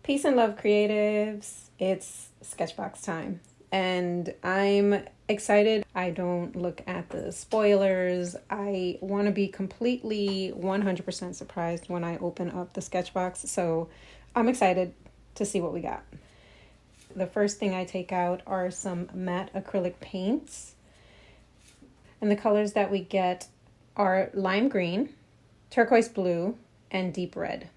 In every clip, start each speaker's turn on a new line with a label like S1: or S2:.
S1: Peace and love, creatives. It's Sketchbox time. And I'm excited. I don't look at the spoilers. I want to be completely 100% surprised when I open up the Sketchbox. So I'm excited to see what we got. The first thing I take out are some matte acrylic paints. And the colors that we get are lime green, turquoise blue, and deep red.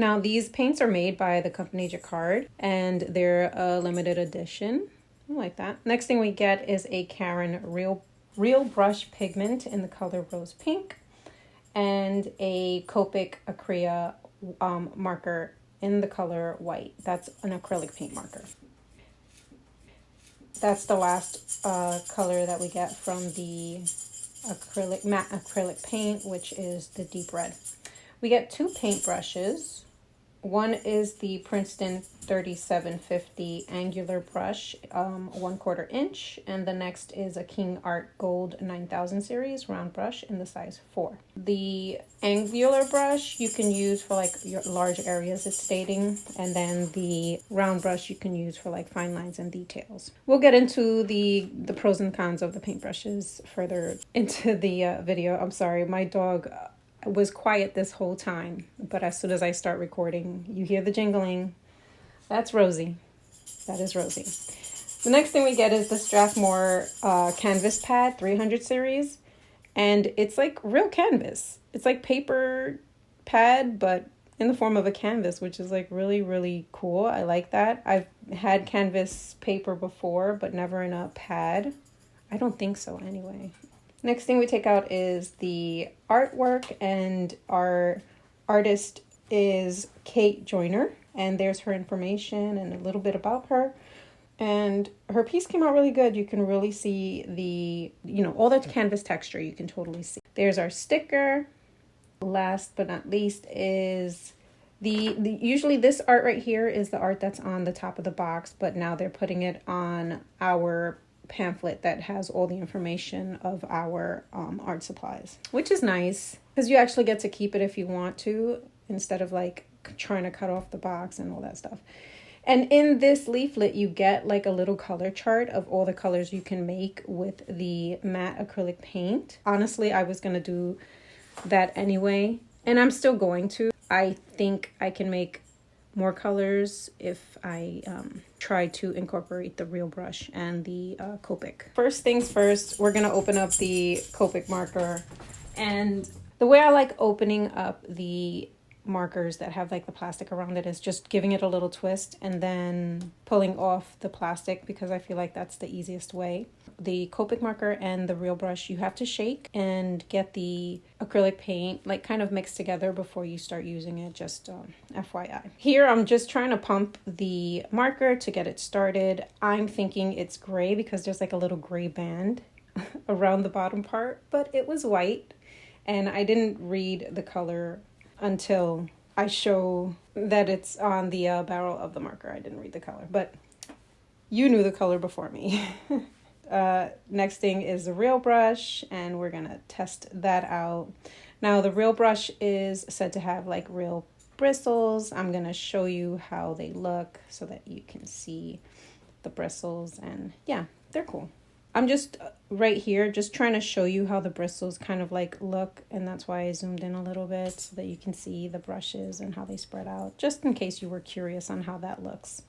S1: Now, these paints are made by the company Jacquard, and they're a limited edition. I like that. Next thing we get is a Caron Real Brush Pigment in the color Rose Pink, and a Copic Acrylic marker in the color White. That's an acrylic paint marker. That's the last color that we get from the matte acrylic paint, which is the deep red. We get two paint brushes. One is the Princeton 3750 angular brush, 1/4 inch, and the next is a King Art Gold 9000 series round brush in the size 4. The angular brush you can use for like your large areas, it's stating, and then the round brush you can use for like fine lines and details. We'll get into the pros and cons of the paintbrushes further into the video. I'm sorry, my dog was quiet this whole time, but as soon as I start recording, you hear the jingling. That's Rosie. That is Rosie. The next thing we get is the Strathmore Canvas Pad 300 series, and it's like real canvas. It's like paper pad, but in the form of a canvas, which is like really, really cool. I like that. I've had canvas paper before, but never in a pad. I don't think so anyway. Next thing we take out is the artwork, and our artist is Kate Joyner, and there's her information and a little bit about her. And her piece came out really good. You can really see all the canvas texture, you can totally see. There's our sticker. Last but not least is usually this art right here is the art that's on the top of the box, but now they're putting it on our pamphlet that has all the information of our art supplies, which is nice because you actually get to keep it if you want to, instead of like trying to cut off the box and all that stuff. And in this leaflet you get like a little color chart of all the colors you can make with the matte acrylic paint. Honestly, I was gonna do that anyway, and I'm still going to. I think I can make more colors if I try to incorporate the real brush and the Copic. First things first, we're gonna open up the Copic marker, and the way I like opening up the markers that have like the plastic around it is just giving it a little twist and then pulling off the plastic, because I feel like that's the easiest way. The Copic marker and the real brush, you have to shake and get the acrylic paint like kind of mixed together before you start using it, just FYI. Here I'm just trying to pump the marker to get it started. I'm thinking it's gray because there's like a little gray band around the bottom part, but it was white, and I didn't read the color until I show that it's on the barrel of the marker. I didn't read the color, but you knew the color before me. Next thing is the real brush, and we're gonna test that out. Now the real brush is said to have like real bristles. I'm gonna show you how they look so that you can see the bristles, and yeah, they're cool. I'm just right here just trying to show you how the bristles kind of like look, and that's why I zoomed in a little bit so that you can see the brushes and how they spread out, just in case you were curious on how that looks.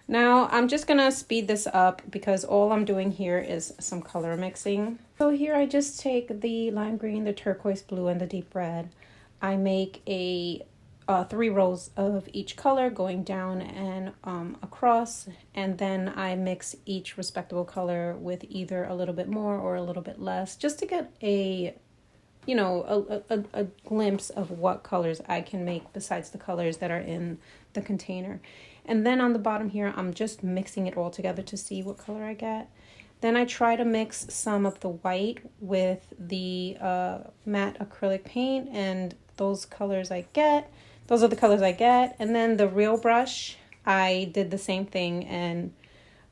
S1: Now I'm just gonna speed this up because all I'm doing here is some color mixing. So here I just take the lime green, the turquoise blue, and the deep red. I make a 3 rows of each color going down and across, and then I mix each respectable color with either a little bit more or a little bit less, just to get a glimpse of what colors I can make besides the colors that are in the container. And then on the bottom here, I'm just mixing it all together to see what color I get. Then I try to mix some of the white with the matte acrylic paint, and those colors I get. Those are the colors I get. And then the real brush, I did the same thing, and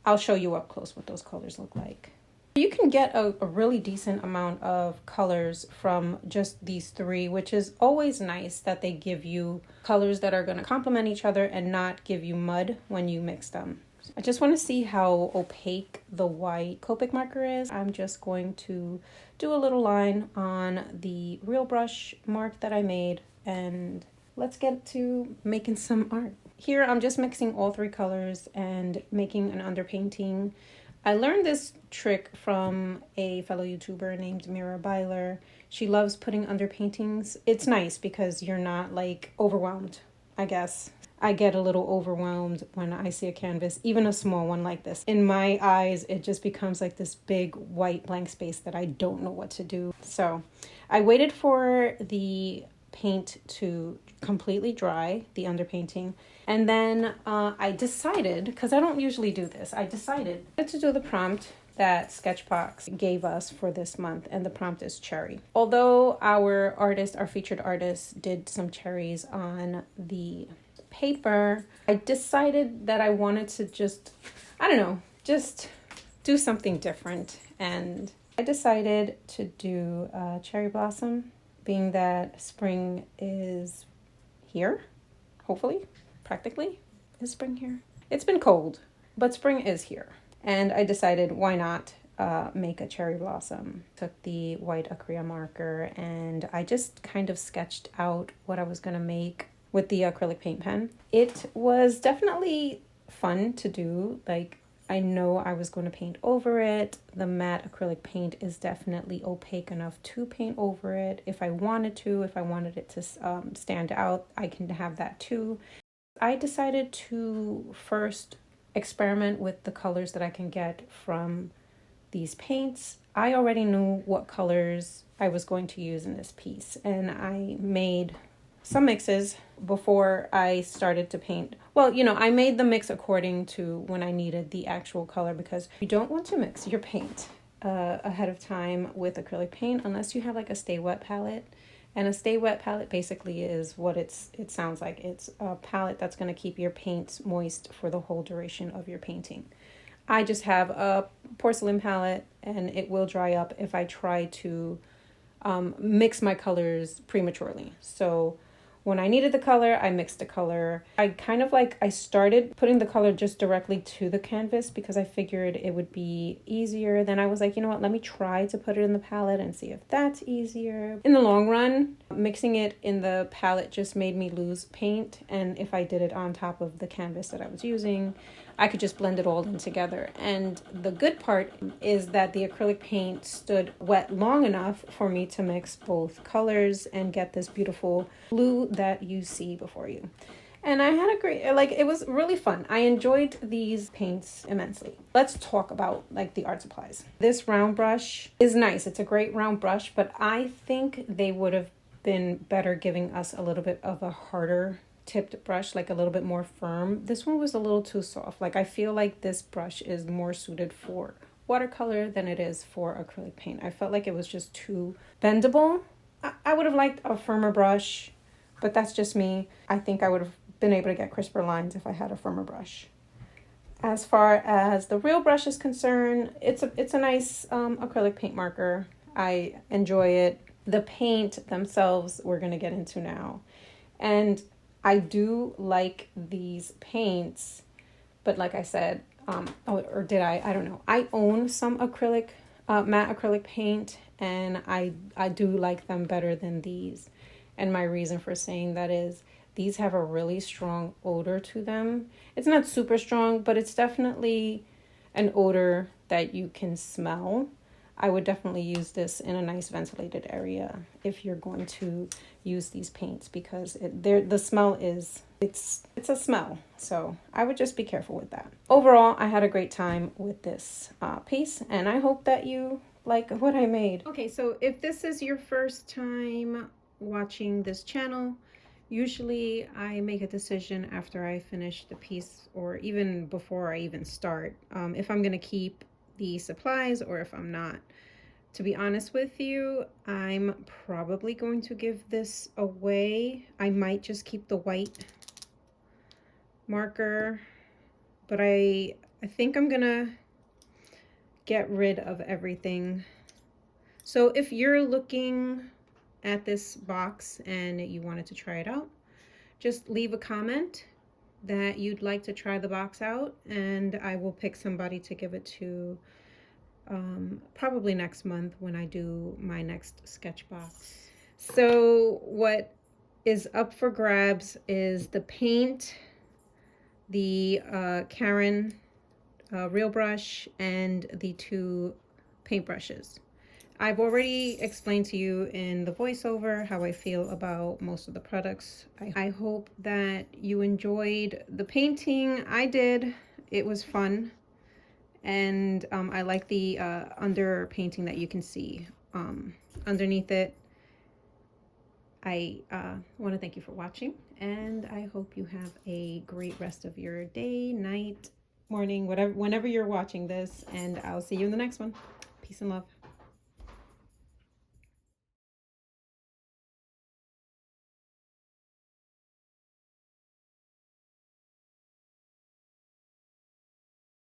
S1: I'll show you up close what those colors look like. You can get a really decent amount of colors from just these three, which is always nice that they give you colors that are going to complement each other and not give you mud when you mix them. I just want to see how opaque the white Copic marker is. I'm just going to do a little line on the real brush mark that I made, and let's get to making some art. Here I'm just mixing all three colors and making an underpainting. I learned this trick from a fellow YouTuber named Mira Byler. She loves putting underpaintings. It's nice because you're not like overwhelmed, I guess. I get a little overwhelmed when I see a canvas, even a small one like this. In my eyes, it just becomes like this big white blank space that I don't know what to do. So I waited for the paint to completely dry, the underpainting, and then I decided, because I don't usually do this, I decided to do the prompt that Sketchbox gave us for this month, and the prompt is cherry. Although our featured artist, did some cherries on the paper, I decided that I wanted to just do something different, and I decided to do cherry blossom, being that spring is here, hopefully, practically. Is spring here? It's been cold, but spring is here. And I decided, why not make a cherry blossom? Took the white acrylic marker and I just kind of sketched out what I was going to make with the acrylic paint pen. It was definitely fun to do. Like, I know I was going to paint over it. The matte acrylic paint is definitely opaque enough to paint over it. If I wanted it to stand out, I can have that too. I decided to first experiment with the colors that I can get from these paints. I already knew what colors I was going to use in this piece, and I made some mixes before I started to paint. Well, I made the mix according to when I needed the actual color, because you don't want to mix your paint ahead of time with acrylic paint unless you have like a stay wet palette. And a stay wet palette basically is what it sounds like. It's a palette that's going to keep your paints moist for the whole duration of your painting. I just have a porcelain palette, and it will dry up if I try to mix my colors prematurely. So when I needed the color, I mixed the color. I started putting the color just directly to the canvas because I figured it would be easier. Then I was like, you know what, let me try to put it in the palette and see if that's easier. In the long run, mixing it in the palette just made me lose paint. And if I did it on top of the canvas that I was using, I could just blend it all in together. And the good part is that the acrylic paint stood wet long enough for me to mix both colors and get this beautiful blue that you see before you. And I had it was really fun. I enjoyed these paints immensely. Let's talk about the art supplies. This round brush is nice. It's a great round brush, but I think they would have been better giving us a little bit of a harder tipped brush, like a little bit more firm. This one was a little too soft. I feel like this brush is more suited for watercolor than it is for acrylic paint. I felt like it was just too bendable. I would have liked a firmer brush, but that's just me. I think I would have been able to get crisper lines if I had a firmer brush. As far as the real brush is concerned, it's a nice acrylic paint marker. I enjoy it. The paint themselves we're going to get into now. And I do like these paints, but like I said, or did I? I don't know. I own some acrylic, matte acrylic paint, and I do like them better than these. And my reason for saying that is these have a really strong odor to them. It's not super strong, but it's definitely an odor that you can smell. I would definitely use this in a nice ventilated area if you're going to use these paints, because the smell is, it's a smell. So I would just be careful with that. Overall, I had a great time with this piece, and I hope that you like what I made. Okay, so if this is your first time watching this channel, usually I make a decision after I finish the piece, or even before I even start, if I'm going to keep the supplies or if I'm not. To be honest with you, I'm probably going to give this away. I might just keep the white marker, but I think I'm gonna get rid of everything. So if you're looking at this box and you wanted to try it out, just leave a comment that you'd like to try the box out, and I will pick somebody to give it to probably next month when I do my next Sketchbox. So what is up for grabs is the paint, the Karen real brush, and the 2 paintbrushes. I've already explained to you in the voiceover how I feel about most of the products. I hope that you enjoyed the painting. I did. It was fun. And I like the under painting that you can see underneath it. I want to thank you for watching, and I hope you have a great rest of your day, night, morning, whatever, whenever you're watching this, and I'll see you in the next one. Peace and love.